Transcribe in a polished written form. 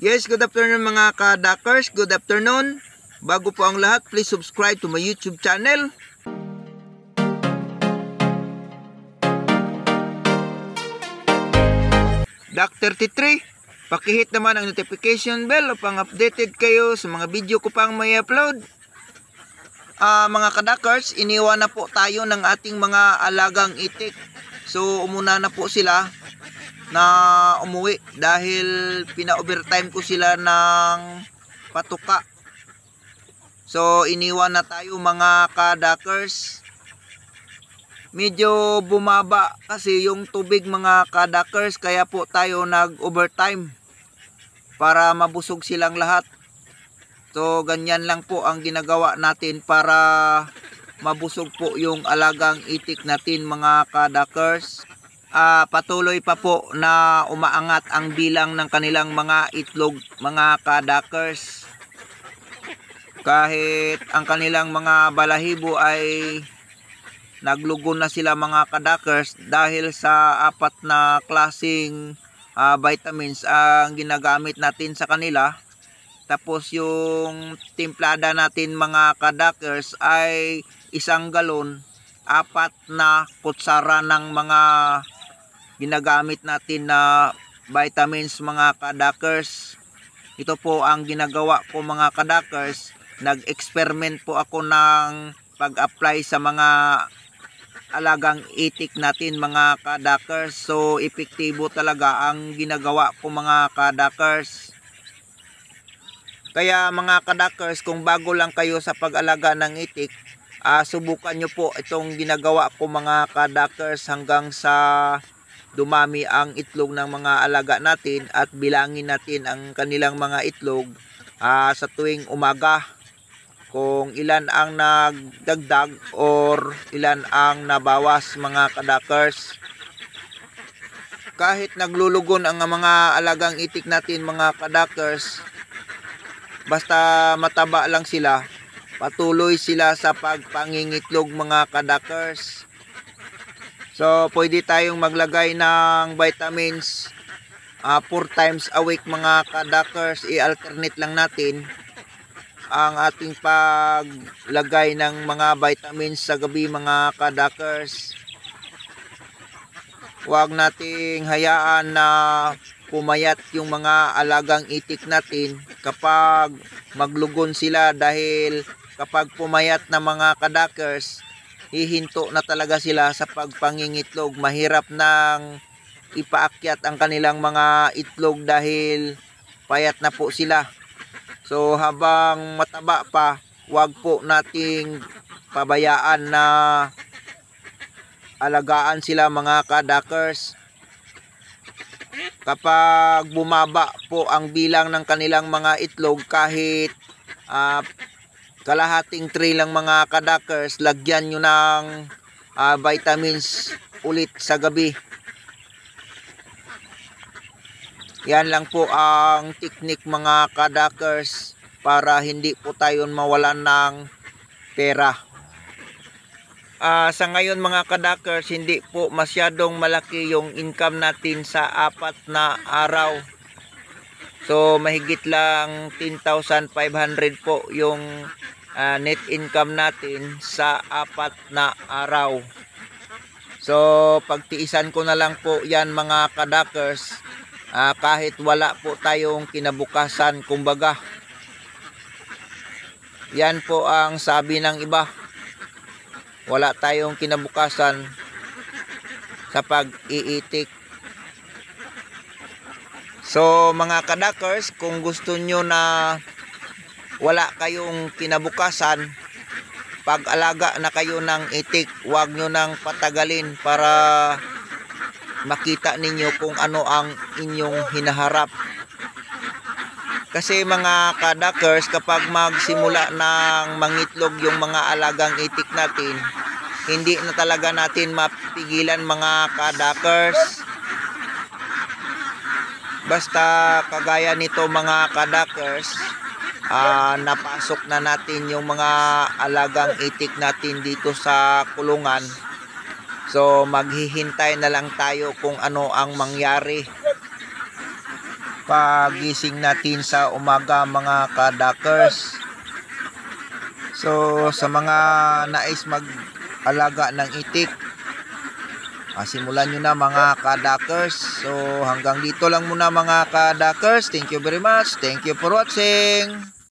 Yes, good afternoon mga ka-duckers. Good afternoon. Bago po ang lahat, please subscribe to my YouTube channel. Duck33, pakihit naman ang notification bell upang updated kayo sa mga video ko pang may upload. Mga ka-duckers, iniwan na po tayo ng ating mga alagang itik. So, umuna na po sila na umuwi dahil pina-overtime ko sila ng patuka. So iniwan na tayo mga ka-duckers. Medyo bumaba kasi yung tubig mga ka-duckers, kaya po tayo nag-overtime para mabusog silang lahat. So ganyan lang po ang ginagawa natin para mabusog po yung alagang itik natin mga ka-duckers. Patuloy pa po na umaangat ang bilang ng kanilang mga itlog mga ka-duckers. Kahit ang kanilang mga balahibo ay naglugon na sila mga ka-duckers dahil sa apat na klaseng vitamins ang ginagamit natin sa kanila. Tapos yung timplada natin mga ka-duckers ay 1 galon, 4 na kutsara ng mga ginagamit natin na vitamins mga ka-duckers. Ito po ang ginagawa ko mga ka-duckers. Nag-experiment po ako ng pag-apply sa mga alagang itik natin mga ka-duckers. So epektibo talaga ang ginagawa ko mga ka-duckers. Kaya mga ka-duckers, kung bago lang kayo sa pag-alaga ng itik, subukan nyo po itong ginagawa ko mga ka-duckers hanggang sa dumami ang itlog ng mga alaga natin at bilangin natin ang kanilang mga itlog sa tuwing umaga, kung ilan ang nagdagdag or ilan ang nabawas mga ka-duckers. Kahit naglulugon ang mga alagang itik natin mga ka-duckers, basta mataba lang sila, patuloy sila sa pagpangingitlog mga ka-duckers. So pwede tayong maglagay ng vitamins 4 times a week mga ka-duckers. I-alternate lang natin ang ating paglagay ng mga vitamins sa gabi mga ka-duckers. Huwag nating hayaan na pumayat yung mga alagang itik natin kapag maglugon sila, dahil kapag pumayat na mga ka-duckers, hihinto na talaga sila sa pagpangingitlog. Mahirap nang ipaakyat ang kanilang mga itlog dahil payat na po sila. So habang mataba pa, wag po nating pabayaan na alagaan sila mga ka-duckers. Kapag bumaba po ang bilang ng kanilang mga itlog, kahit kalahating tray lang mga ka-duckers, lagyan nyo ng vitamins ulit sa gabi. Yan lang po ang technique mga ka-duckers para hindi po tayo mawalan ng pera. Sa ngayon mga ka-duckers, hindi po masyadong malaki yung income natin sa 4 na araw. So mahigit lang 10,500 po yung net income natin sa 4 na araw. So pagtiisan ko na lang po yan mga ka-duckers, kahit wala po tayong kinabukasan kumbaga. Yan po ang sabi ng iba, wala tayong kinabukasan sa pag-iitik. So mga ka-duckers, kung gusto nyo na wala kayong kinabukasan, pag-alaga na kayo ng itik, huwag nyo nang patagalin para makita ninyo kung ano ang inyong hinaharap. Kasi mga ka-duckers, kapag magsimula ng mangitlog yung mga alagang itik natin, hindi na talaga natin mapigilan mga ka-duckers. Basta kagaya nito mga ka-duckers, napasok na natin yung mga alagang itik natin dito sa kulungan. So maghihintay na lang tayo kung ano ang mangyari. pagising natin sa umaga mga kadakers. So sa mga nais mag-alaga ng itik, simulan nyo na mga kadakers. So hanggang dito lang muna mga kadakers. Thank you very much. Thank you for watching.